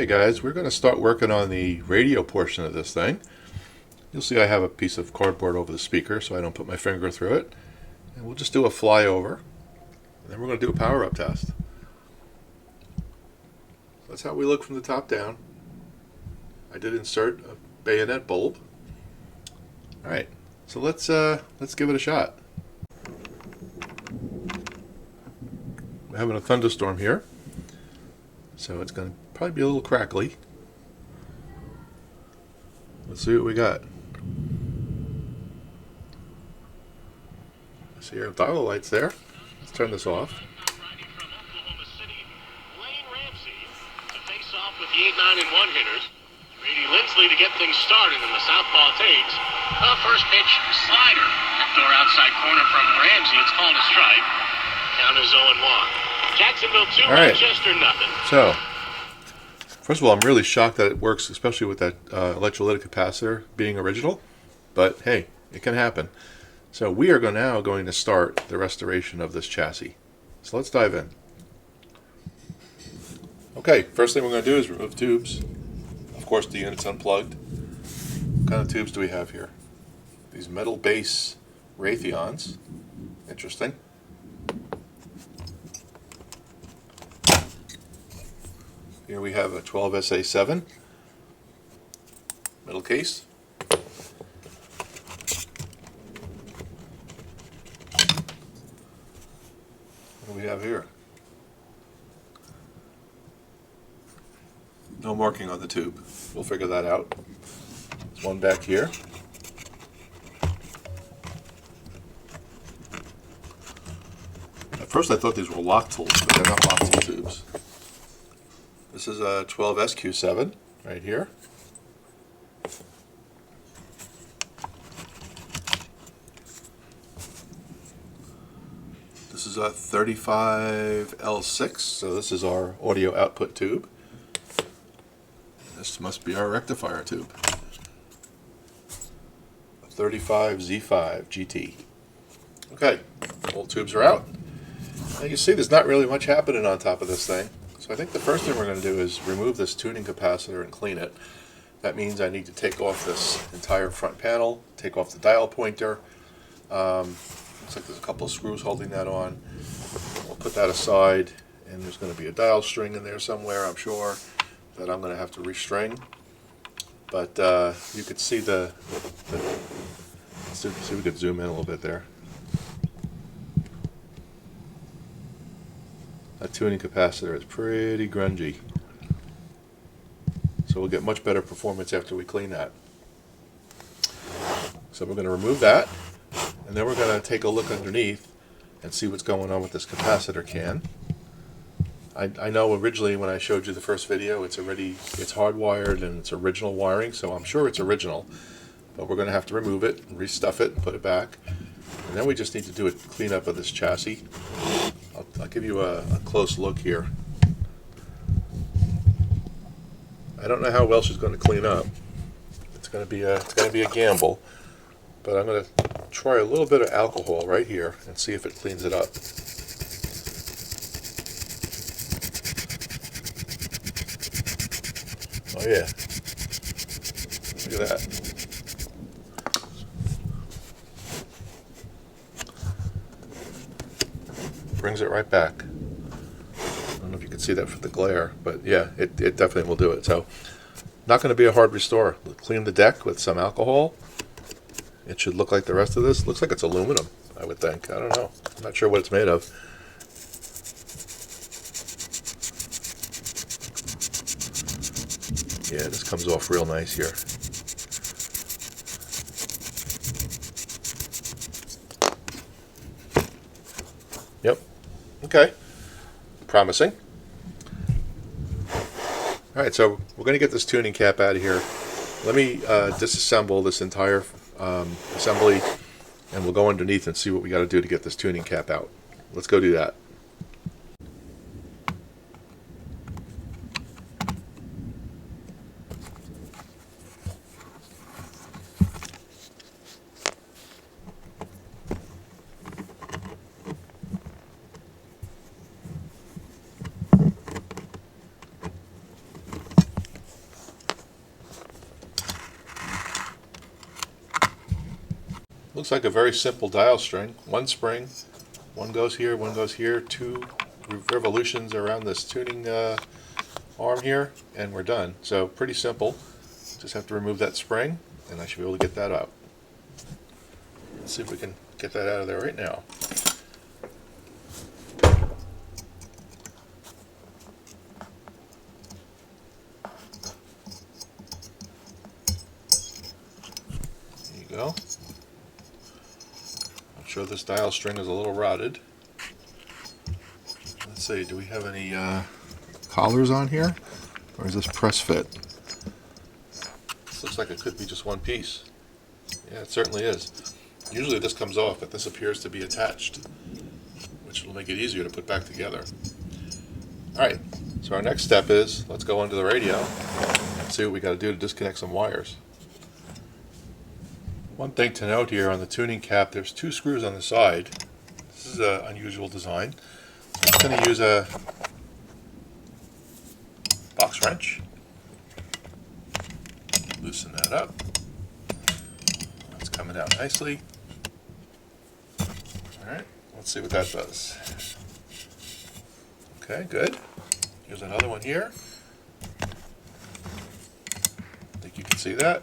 guys, we're going to start working on the radio portion of this thing. You'll see I have a piece of cardboard over the speaker so I don't put my finger through it. And we'll just do a flyover. And then we're going to do a power-up test. That's how we look from the top down. I did insert a bayonet bulb. Alright, so let's give it a shot. We're having a thunderstorm here, so it's going to probably be a little crackly. Let's see what we got. I see our dial lights there. Let's turn this off. With the 8, 9, and 1 hitters. Brady Lindsley to get things started in the southpaw takes. First pitch, slider. Backdoor outside corner from Ramsey. It's called a strike. Count is 0-1. Jacksonville 2, all right. Manchester nothing. So, first of all, I'm really shocked that it works, especially with that electrolytic capacitor being original. But hey, it can happen. So we are now going to start the restoration of this chassis. So let's dive in. Okay, first thing we're going to do is remove tubes. Of course, the unit's unplugged. What kind of tubes do we have here? These metal base Raytheons. Interesting. Here we have a 12SA7 metal case. What do we have here? No marking on the tube. We'll figure that out. There's one back here. At first I thought these were lock tools, but they're not lock tool tubes. This is a 12SQ7 right here. This is a 35L6, so this is our audio output tube. This must be our rectifier tube. A 35Z5 GT. Okay, all tubes are out. Now you see there's not really much happening on top of this thing. So I think the first thing we're going to do is remove this tuning capacitor and clean it. That means I need to take off this entire front panel, take off the dial pointer. Looks like there's a couple of screws holding that on. We'll put that aside, and there's going to be a dial string in there somewhere, I'm sure, that I'm going to have to restring. But you could see let's see if we could zoom in a little bit there. That tuning capacitor is pretty grungy. So we'll get much better performance after we clean that. So we're going to remove that, and then we're going to take a look underneath and see what's going on with this capacitor can. I know originally when I showed you the first video, it's hardwired and it's original wiring, so I'm sure it's original. But we're going to have to remove it, and restuff it, and put it back. And then we just need to do a cleanup of this chassis. I'll give you a close look here. I don't know how well she's going to clean up. It's going to be a gamble, but I'm going to try a little bit of alcohol right here and see if it cleans it up. Oh yeah, look at that. Brings it right back. I don't know if you can see that from the glare, but yeah, it definitely will do it. So, not going to be a hard restore. Clean the deck with some alcohol. It should look like the rest of this. Looks like it's aluminum, I would think. I don't know. I'm not sure what it's made of. Yeah, this comes off real nice here. Yep. Okay. Promising. Alright, so we're going to get this tuning cap out of here. Let me disassemble this entire assembly, and we'll go underneath and see what we got to do to get this tuning cap out. Let's go do that. Looks like a very simple dial string. One spring, one goes here, 2 revolutions around this tuning arm here, and we're done. So pretty simple. Just have to remove that spring, and I should be able to get that out. Let's see if we can get that out of there right now. There you go. I'm sure this dial string is a little rotted. Let's see, do we have any collars on here? Or is this press fit? This looks like it could be just one piece. Yeah, it certainly is. Usually this comes off, but this appears to be attached, which will make it easier to put back together. Alright, so our next step is, let's go onto the radio and see what we got to do to disconnect some wires. One thing to note here on the tuning cap, there's 2 screws on the side. This is an unusual design. I'm just going to use a box wrench. Loosen that up. It's coming out nicely. Alright, let's see what that does. Okay, good. Here's another one here. I think you can see that.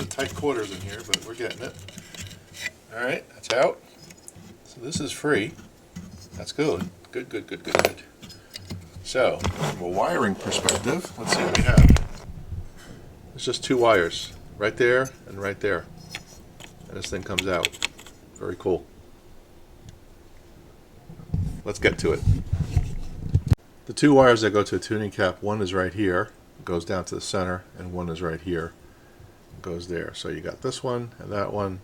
Tight quarters in here, but we're getting it. Alright, that's out. So this is free. That's good. Good. So, from a wiring perspective, let's see what we have. There's just 2 wires. Right there and right there. And this thing comes out. Very cool. Let's get to it. The 2 wires that go to a tuning cap, one is right here, goes down to the center, and one is right here. Goes there. So you got this one and that one,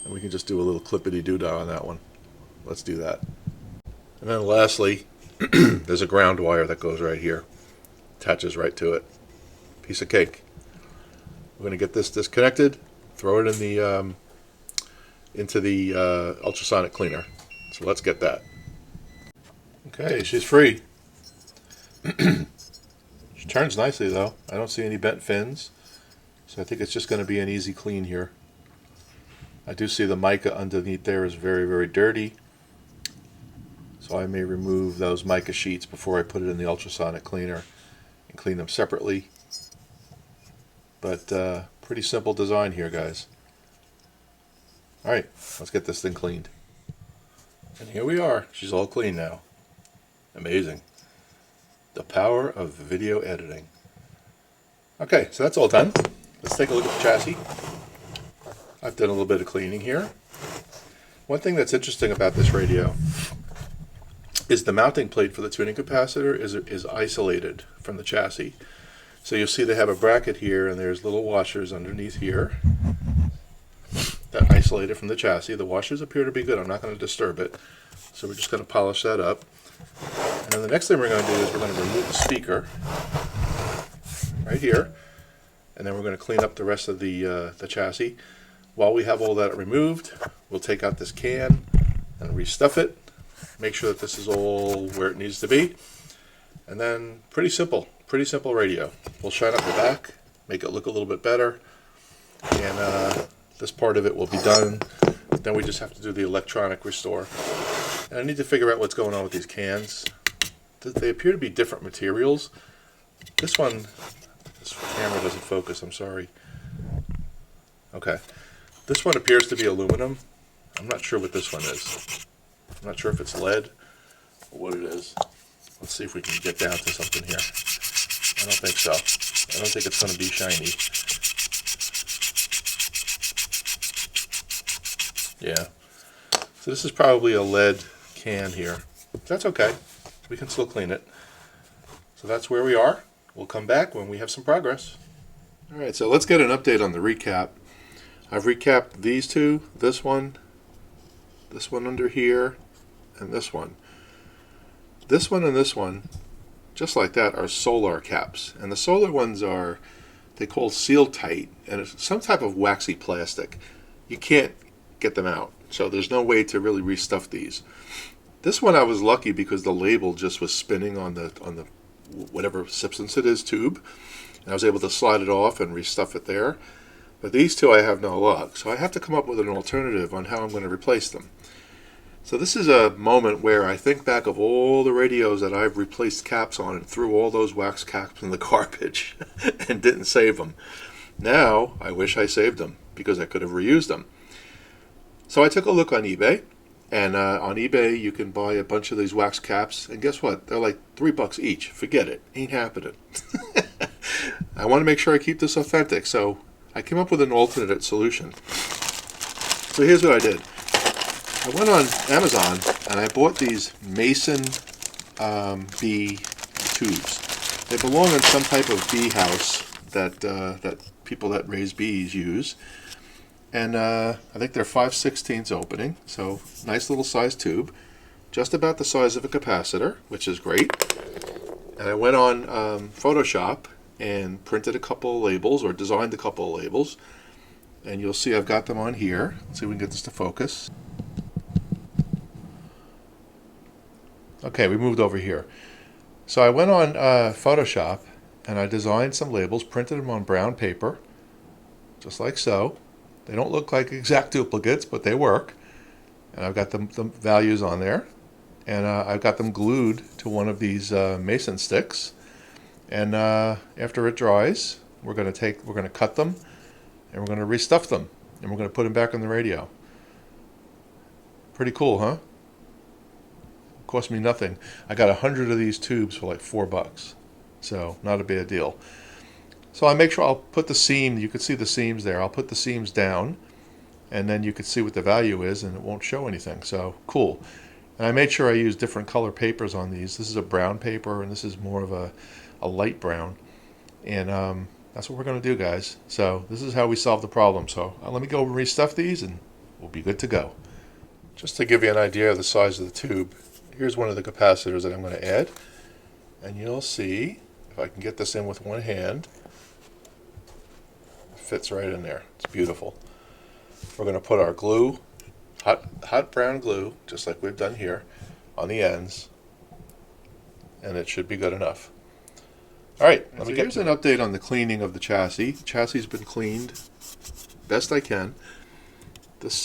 and we can just do a little clippity-doo-dah on that one. Let's do that. And then lastly, there's a ground wire that goes right here, attaches right to it. Piece of cake. We're going to get this disconnected, throw it in the into the ultrasonic cleaner. So let's get that. Okay, she's free. She turns nicely though. I don't see any bent fins. So I think it's just going to be an easy clean here. I do see the mica underneath there is very, very dirty. So I may remove those mica sheets before I put it in the ultrasonic cleaner and clean them separately. But pretty simple design here, guys. Alright, let's get this thing cleaned. And here we are. She's all clean now. Amazing. The power of video editing. Okay, so that's all done. Let's take a look at the chassis. I've done a little bit of cleaning here. One thing that's interesting about this radio is the mounting plate for the tuning capacitor is isolated from the chassis. So you'll see they have a bracket here and there's little washers underneath here that isolate it from the chassis. The washers appear to be good. I'm not going to disturb it. So we're just going to polish that up. And then the next thing we're going to do is we're going to remove the speaker right here. And then we're going to clean up the rest of the chassis. While we have all that removed, we'll take out this can and restuff it. Make sure that this is all where it needs to be. And then pretty simple radio. We'll shine up the back, make it look a little bit better. And this part of it will be done. Then we just have to do the electronic restore. And I need to figure out what's going on with these cans. They appear to be different materials. This one... This camera doesn't focus, I'm sorry. Okay. This one appears to be aluminum. I'm not sure what this one is. I'm not sure if it's lead or what it is. Let's see if we can get down to something here. I don't think so. I don't think it's going to be shiny. Yeah. So this is probably a lead can here. That's okay. We can still clean it. So that's where we are. We'll come back when we have some progress. Alright, so let's get an update on the recap. I've recapped these 2, this one under here, and this one. This one and this one, just like that, are solar caps. And the solar ones are, they call seal tight, and it's some type of waxy plastic. You can't get them out. So there's no way to really restuff these. This one I was lucky because the label just was spinning on the whatever substance it is tube. And I was able to slide it off and restuff it there. But these two I have no luck. So I have to come up with an alternative on how I'm going to replace them. So this is a moment where I think back of all the radios that I've replaced caps on and threw all those wax caps in the garbage and didn't save them. Now I wish I saved them because I could have reused them. So I took a look on eBay, and on eBay you can buy a bunch of these wax caps, and guess what? They're like $3 each. Forget it. Ain't happening. I want to make sure I keep this authentic, so I came up with an alternate solution. So here's what I did. I went on Amazon and I bought these Mason bee tubes. They belong in some type of bee house that people that raise bees use. And I think they're 5/16 opening, so nice little size tube, just about the size of a capacitor, which is great. And I went on Photoshop and printed a couple of labels, or designed a couple of labels, and you'll see I've got them on here. Let's see if we can get this to focus. Okay, we moved over here. So I went on Photoshop and I designed some labels, printed them on brown paper, just like so. They don't look like exact duplicates, but they work. And I've got the values on there. And I've got them glued to one of these Mason sticks. And after it dries, we're going to cut them, and we're going to restuff them, and we're going to put them back on the radio. Pretty cool, huh? Cost me nothing. I got 100 of these tubes for like $4, so not a bad deal. So I make sure I'll put the seam, you can see the seams there, I'll put the seams down, and then you can see what the value is, and it won't show anything, so cool. And I made sure I use different color papers on these. This is a brown paper, and this is more of a light brown, and that's what we're going to do, guys. So this is how we solve the problem. So let me go restuff these, and we'll be good to go. Just to give you an idea of the size of the tube, here's one of the capacitors that I'm going to add, and you'll see if I can get this in with one hand. It fits right in there. It's beautiful. We're going to put our glue, hot brown glue, just like we've done here, on the ends, and it should be good enough. All right, here's an update on the cleaning of the chassis. The chassis has been cleaned best I can. This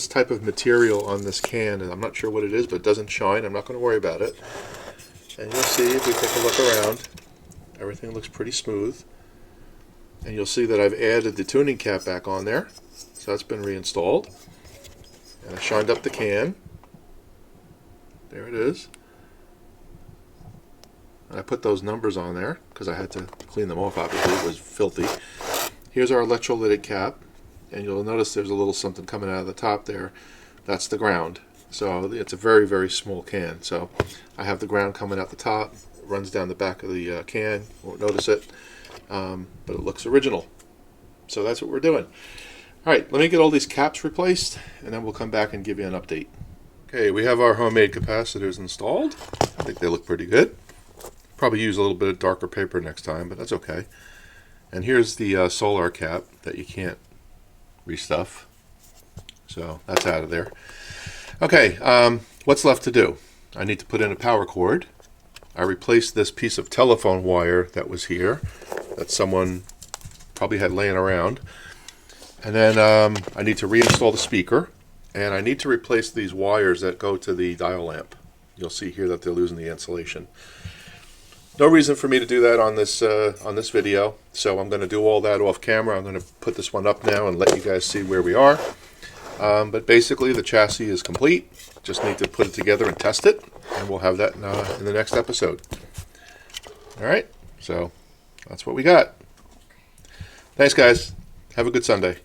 type of material on this can, and I'm not sure what it is, but it doesn't shine. I'm not going to worry about it. And you'll see if we take a look around, everything looks pretty smooth. And you'll see that I've added the tuning cap back on there, so that's been reinstalled. And I shined up the can. There it is. And I put those numbers on there because I had to clean them off, obviously. It was filthy. Here's our electrolytic cap. And you'll notice there's a little something coming out of the top there. That's the ground. So it's a very, very small can. So I have the ground coming out the top. It runs down the back of the can. Won't notice it. But it looks original. So that's what we're doing. All right, let me get all these caps replaced, and then we'll come back and give you an update. Okay, we have our homemade capacitors installed. I think they look pretty good. Probably use a little bit of darker paper next time, but that's okay. And here's the solar cap that you can't restuff. So that's out of there. Okay, what's left to do? I need to put in a power cord. I replaced this piece of telephone wire that was here that someone probably had laying around. And then I need to reinstall the speaker, and I need to replace these wires that go to the dial lamp. You'll see here that they're losing the insulation. No reason for me to do that on this video, so I'm going to do all that off camera. I'm going to put this one up now and let you guys see where we are. But basically the chassis is complete. Just need to put it together and test it, and we'll have that in the next episode. Alright, so that's what we got. Thanks, guys. Have a good Sunday.